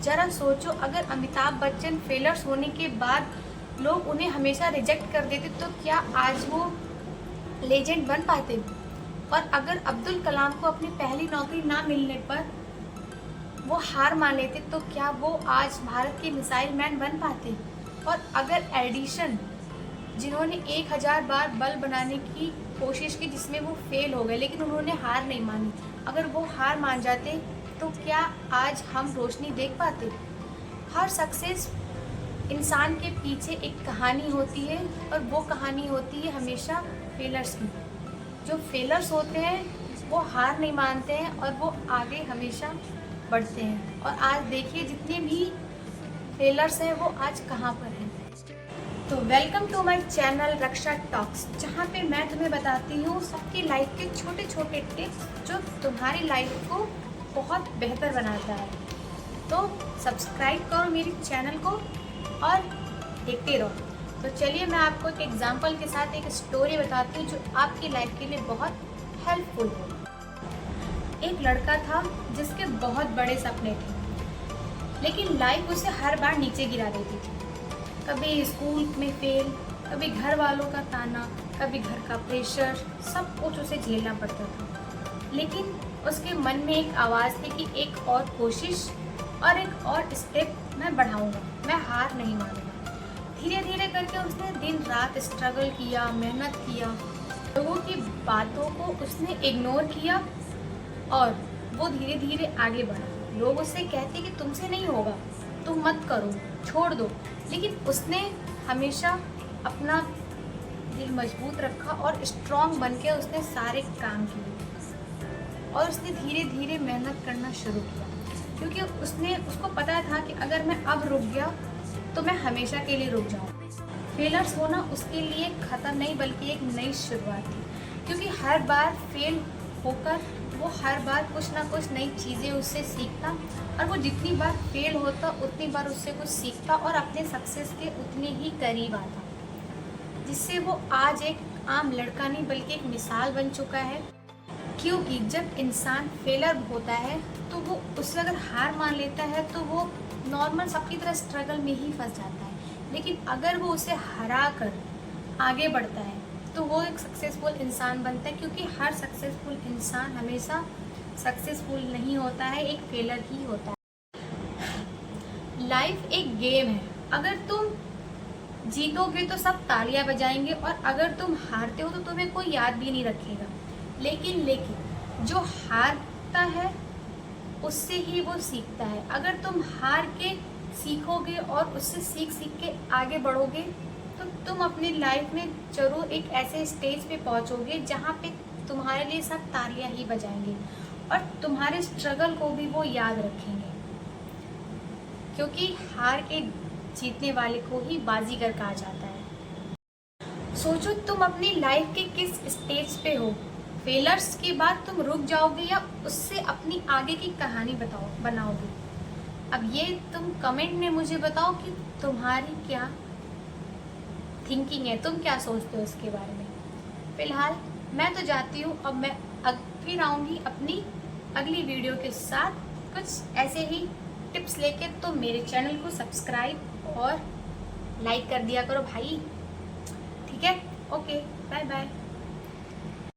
जरा सोचो, अगर अमिताभ बच्चन फेलर्स होने के बाद लोग उन्हें हमेशा रिजेक्ट कर देते तो क्या आज वो लेजेंड बन पाते? और अगर अब्दुल कलाम को अपनी पहली नौकरी ना मिलने पर वो हार मान लेते तो क्या वो आज भारत के मिसाइल मैन बन पाते? और अगर एडिशन, जिन्होंने 1000 बार बल्ब बनाने की कोशिश की जिसमें वो फेल हो गए लेकिन उन्होंने हार नहीं मानी, अगर वो हार मान जाते तो क्या आज हम रोशनी देख पाते? हर सक्सेस इंसान के पीछे एक कहानी होती है और वो कहानी होती है हमेशा फेलर्स की। जो फेलर्स होते हैं वो हार नहीं मानते हैं और वो आगे हमेशा बढ़ते हैं। और आज देखिए जितने भी फेलर्स हैं वो आज कहाँ पर हैं। तो welcome to my channel Raksha talks, जहाँ पे मैं तुम्हें बताती हूँ सबकी लाइफ के छोटे छोटे टिप्स जो तुम्हारी लाइफ को बहुत बेहतर बनाता है। तो सब्सक्राइब करो मेरे चैनल को और देखते रहो। तो चलिए मैं आपको एक एग्जांपल के साथ एक स्टोरी बताती हूँ जो आपकी लाइफ के लिए बहुत हेल्पफुल हो। एक लड़का था जिसके बहुत बड़े सपने थे, लेकिन लाइफ उसे हर बार नीचे गिरा देती थी। कभी स्कूल में फेल, कभी घर वालों का ताना, कभी घर का प्रेशर, सब कुछ उसे झेलना पड़ता था। लेकिन उसके मन में एक आवाज़ थी कि एक और कोशिश और एक और स्टेप मैं बढ़ाऊंगा, मैं हार नहीं मानूंगा। धीरे धीरे करके उसने दिन रात स्ट्रगल किया, मेहनत किया, लोगों की बातों को उसने इग्नोर किया और वो धीरे धीरे आगे बढ़ा। लोग उससे कहते कि तुमसे नहीं होगा, तुम मत करो, छोड़ दो, लेकिन उसने हमेशा अपना दिल मजबूत रखा और स्ट्रॉन्ग बन के उसने सारे काम किए और उसने धीरे धीरे मेहनत करना शुरू किया, क्योंकि उसको पता था कि अगर मैं अब रुक गया तो मैं हमेशा के लिए रुक जाऊँ। फेलर्स होना उसके लिए खत्म नहीं बल्कि एक नई शुरुआत थी, क्योंकि हर बार फेल होकर वो हर बार कुछ ना कुछ नई चीज़ें उससे सीखता और वो जितनी बार फेल होता उतनी बार उससे कुछ सीखता और अपने सक्सेस के उतने ही करीब आता, जिससे वो आज एक आम लड़का नहीं बल्कि एक मिसाल बन चुका है। क्योंकि जब इंसान फेलर होता है तो वो उससे अगर हार मान लेता है तो वो नॉर्मल सबकी तरह स्ट्रगल में ही फंस जाता है, लेकिन अगर वो उसे हरा कर आगे बढ़ता है तो वो एक सक्सेसफुल इंसान बनता है। क्योंकि हर सक्सेसफुल इंसान हमेशा सक्सेसफुल नहीं होता है, एक फेलर ही होता है। लाइफ एक गेम है, अगर तुम जीतोगे तो सब तालियां बजाएंगे और अगर तुम हारते हो तो तुम्हें कोई याद भी नहीं रखेगा। लेकिन जो हारता है उससे ही वो सीखता है। अगर तुम हार के सीखोगे और उससे सीख के आगे बढ़ोगे तो तुम अपनी लाइफ में जरूर एक ऐसे स्टेज पे पहुंचोगे जहाँ पे तुम्हारे लिए सब तालियां ही बजाएंगे और तुम्हारे स्ट्रगल को भी वो याद रखेंगे, क्योंकि हार के जीतने वाले को ही बाजीगर कहा जाता है। सोचो तुम अपनी लाइफ के किस स्टेज पे हो, फेलर्स के बाद तुम रुक जाओगे या उससे अपनी आगे की कहानी बनाओगे। अब ये तुम कमेंट में मुझे बताओ कि तुम्हारी क्या थिंकिंग है, तुम क्या सोचते हो इसके बारे में। फिलहाल मैं तो जाती हूँ, अब मैं फिर आऊँगी अपनी अगली वीडियो के साथ कुछ ऐसे ही टिप्स लेके। तो मेरे चैनल को सब्सक्राइब और लाइक कर दिया करो भाई, ठीक है? Okay, bye bye.